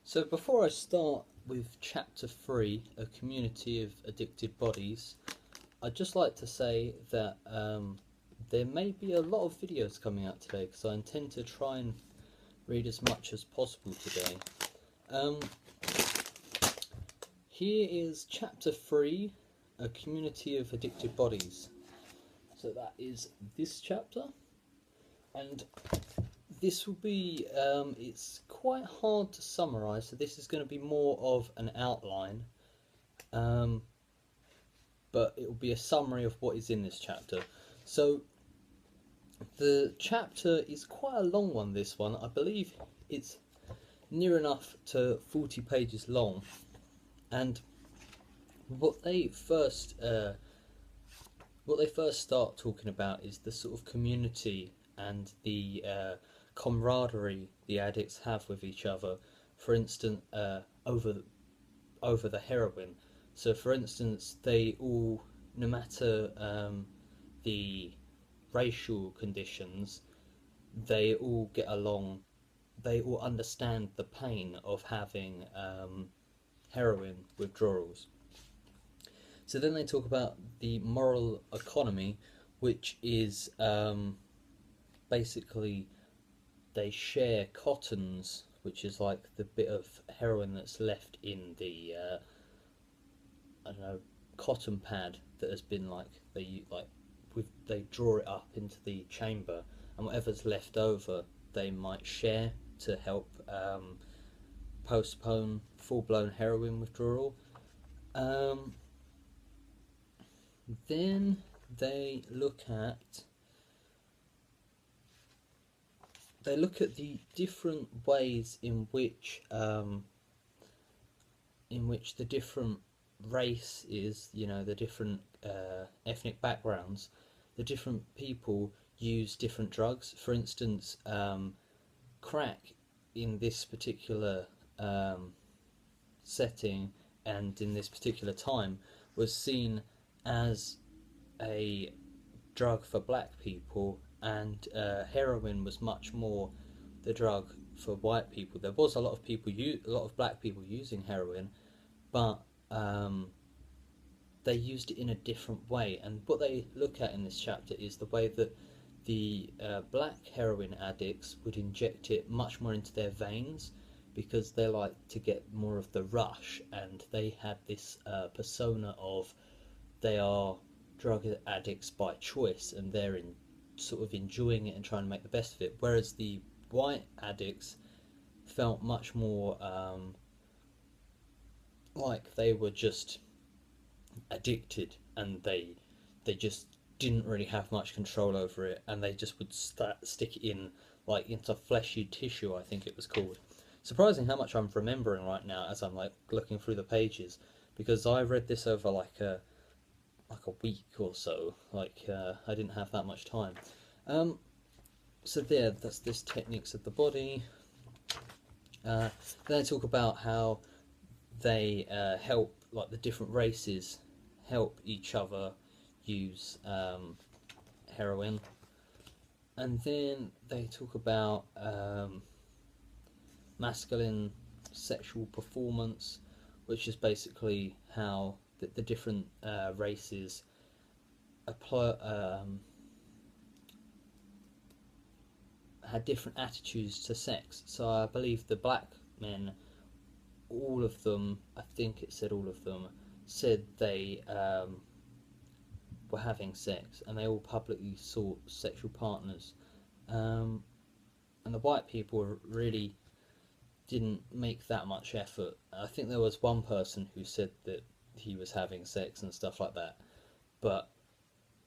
So before I start with Chapter 3, A Community of Addicted Bodies, I'd just like to say that there may be a lot of videos coming out today because I intend to try and read as much as possible today. Um, Here is Chapter 3, A Community of Addicted Bodies. So that is this chapter, and this will be, it's quite hard to summarise, so this is going to be more of an outline, but it will be a summary of what is in this chapter. So the chapter is quite a long one, this one. I believe it's near enough to 40 pages long, and what they first start talking about is the sort of community and the camaraderie the addicts have with each other. For instance, over the heroin. So, for instance, they all, no matter the racial conditions, they all get along. They all understand the pain of having heroin withdrawals. So then they talk about the moral economy, which is basically they share cottons, which is like the bit of heroin that's left in the I don't know, cotton pad that has been they draw it up into the chamber, and whatever's left over they might share to help postpone full-blown heroin withdrawal. Then they look at the different ways in which the different races, the different ethnic backgrounds, the different people use different drugs. For instance, crack in this particular setting and in this particular time was seen as a drug for black people, and heroin was much more the drug for white people. There was a lot of black people using heroin, but they used it in a different way. And what they look at in this chapter is the way that the black heroin addicts would inject it much more into their veins, because they like to get more of the rush, and they had this persona of they are drug addicts by choice, and they're sort of enjoying it and trying to make the best of it. Whereas the white addicts felt much more like they were just addicted, and they just didn't really have much control over it, and they just would stick it in like into fleshy tissue, I think it was called. Surprising how much I'm remembering right now as I'm like looking through the pages, because I read this over like a week or so. I didn't have that much time. So that's this techniques of the body. Then they talk about how they help, like the different races help each other use heroin. And then they talk about masculine sexual performance, which is basically how the different races apply, had different attitudes to sex. So I believe the black men, all of them, I think it said all of them, said they were having sex, and they all publicly sought sexual partners. And the white people really didn't make that much effort. I think there was one person who said that he was having sex and stuff like that, but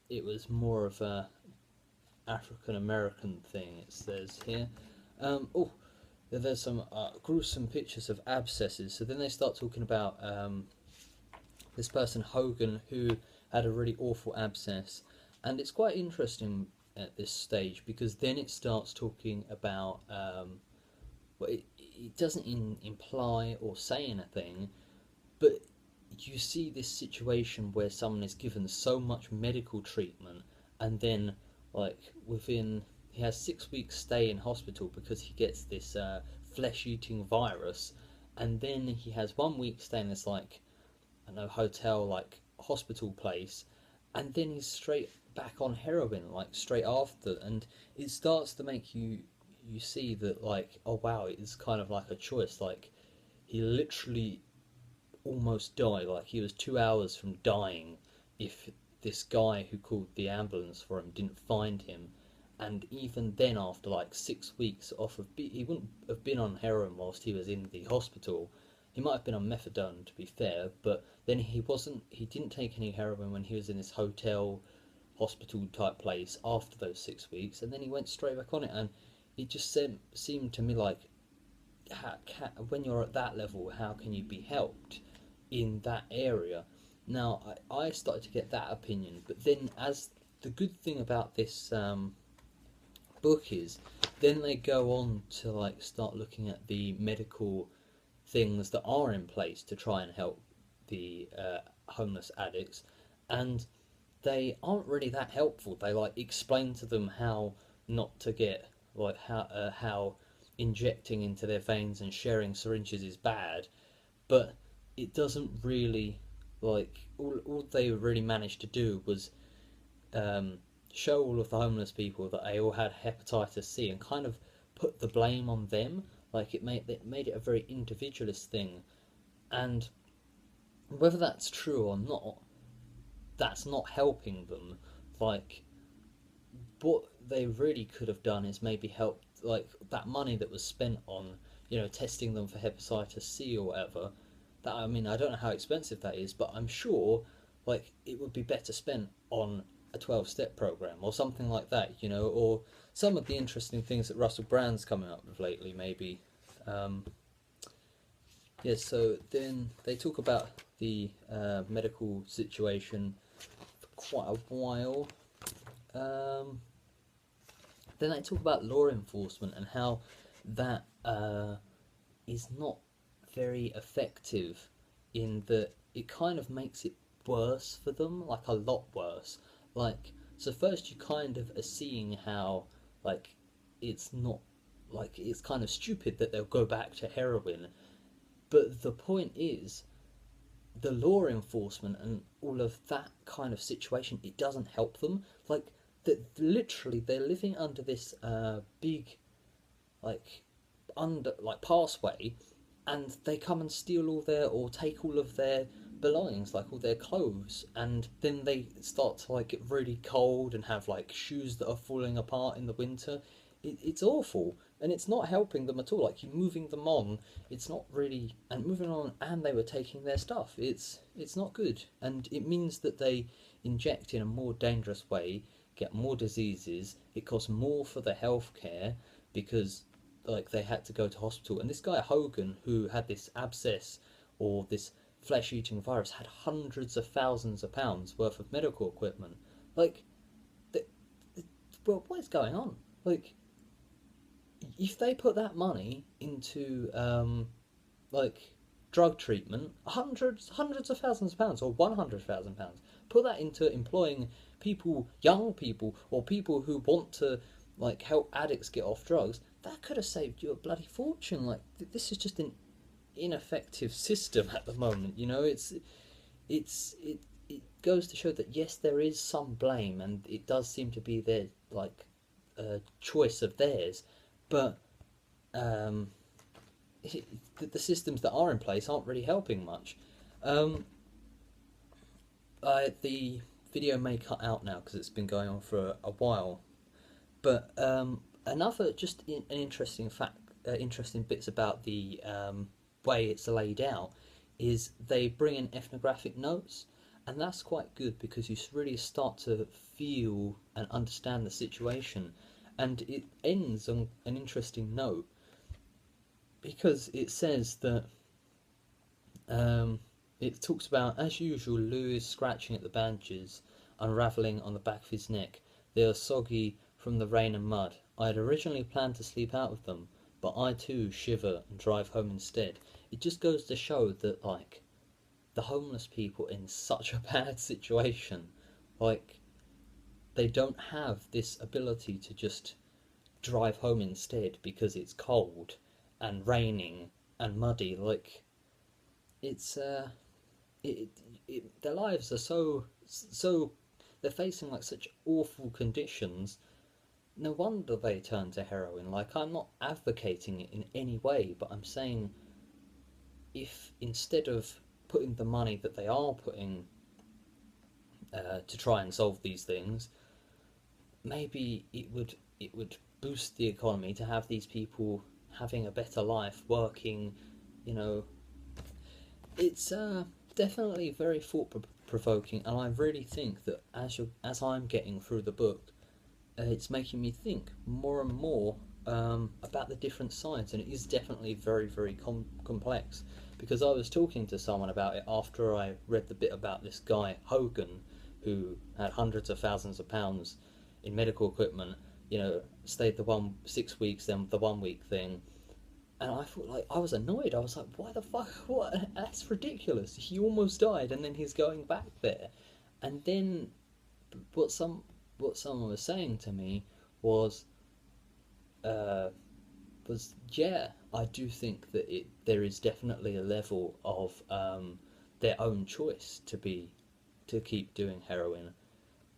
it was more of a African American thing, it says here. There's some gruesome pictures of abscesses. So then they start talking about this person Hogan, who had a really awful abscess, and it's quite interesting at this stage, because then it starts talking about it doesn't imply or say anything, but you see this situation where someone is given so much medical treatment, and then he has 6 weeks stay in hospital because he gets this flesh-eating virus, and then he has 1 week staying in this like, I don't know, hotel, like hospital place, and then he's straight back on heroin like straight after, and it starts to make you see that like, oh wow, it's kind of like a choice. Like he literally almost died. Like he was 2 hours from dying if this guy who called the ambulance for him didn't find him. And even then, after like 6 weeks off of, he wouldn't have been on heroin whilst he was in the hospital. He might have been on methadone, to be fair, but then he wasn't. He didn't take any heroin when he was in this hotel, hospital type place after those 6 weeks, and then he went straight back on it. And it just seemed to me like, when you're at that level, how can you be helped in that area? Now, I started to get that opinion, but then as the good thing about this book is, then they go on to like start looking at the medical things that are in place to try and help the homeless addicts, and they aren't really that helpful. They like explain to them how not to get, like how injecting into their veins and sharing syringes is bad, but it doesn't really, like, all they really managed to do was show all of the homeless people that they all had hepatitis C and kind of put the blame on them. Like it made it a very individualist thing, and whether that's true or not, that's not helping them. Like what they really could have done is maybe help, like that money that was spent on, testing them for hepatitis C or whatever. That, I mean, I don't know how expensive that is, but I'm sure like it would be better spent on a 12-step program or something like that, or some of the interesting things that Russell Brand's coming up with lately, maybe. Yeah, so then they talk about the medical situation for quite a while. Then they talk about law enforcement and how that is not very effective, in that it kind of makes it worse for them, like a lot worse. Like, so first you kind of are seeing how, like, it's not, like, it's kind of stupid that they'll go back to heroin, but the point is, the law enforcement and all of that kind of situation, it doesn't help them. Like, that literally they're living under this big, like, passway, and they come and steal all their, or take all of their belongings, like all their clothes, and then they start to like get really cold and have like shoes that are falling apart in the winter. It's awful, and it's not helping them at all. Like, you're moving them on, it's not really, and moving on, and they were taking their stuff. It's not good, and it means that they inject in a more dangerous way, get more diseases. It costs more for the healthcare because like they had to go to hospital. And this guy Hogan, who had this abscess or this flesh-eating virus, had hundreds of thousands of pounds worth of medical equipment. Like, well, what is going on? Like, if they put that money into like drug treatment, hundreds of thousands of pounds, or £100,000, put that into employing people, young people, or people who want to like help addicts get off drugs, that could have saved you a bloody fortune. Like, this is just an ineffective system at the moment. It goes to show that yes, there is some blame, and it does seem to be their like choice of theirs, but the systems that are in place aren't really helping much. The video may cut out now because it's been going on for a while, but another just an interesting fact, interesting bits about the way it's laid out is they bring in ethnographic notes, and that's quite good because you really start to feel and understand the situation. And it ends on an interesting note because it says that it talks about, as usual, Lou is scratching at the bandages, unravelling on the back of his neck. They are soggy from the rain and mud. I had originally planned to sleep out with them, but I too shiver and drive home instead. It just goes to show that, like, the homeless people in such a bad situation, like, they don't have this ability to just drive home instead because it's cold and raining and muddy. Like it's their lives are so they're facing like such awful conditions. No wonder they turn to heroin. Like, I'm not advocating it in any way, but I'm saying if instead of putting the money that they are putting to try and solve these things, maybe it would boost the economy to have these people having a better life, working, you know. It's definitely very thought provoking, and I really think that as I'm getting through the book, it's making me think more and more about the different sides, and it is definitely very, very complex. Because I was talking to someone about it after I read the bit about this guy Hogan, who had hundreds of thousands of pounds in medical equipment. You know, stayed the 6 weeks, then the 1 week thing, and I thought, like, I was annoyed. I was like, why the fuck? What? That's ridiculous. He almost died, and then he's going back there. And then what some what someone was saying to me was uh, yeah, I do think that there is definitely a level of their own choice to keep doing heroin,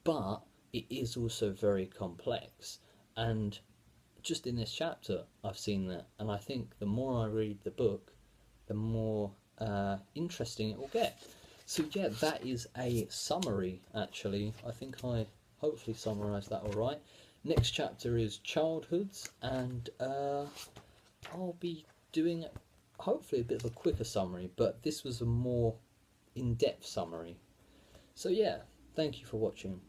but it is also very complex. And just in this chapter, I've seen that, and I think the more I read the book, the more interesting it will get. So yeah, that is a summary. Actually, I think I hopefully summarised that all right. Next chapter is childhoods, and I'll be doing hopefully a bit of a quicker summary, but this was a more in-depth summary. So yeah, thank you for watching.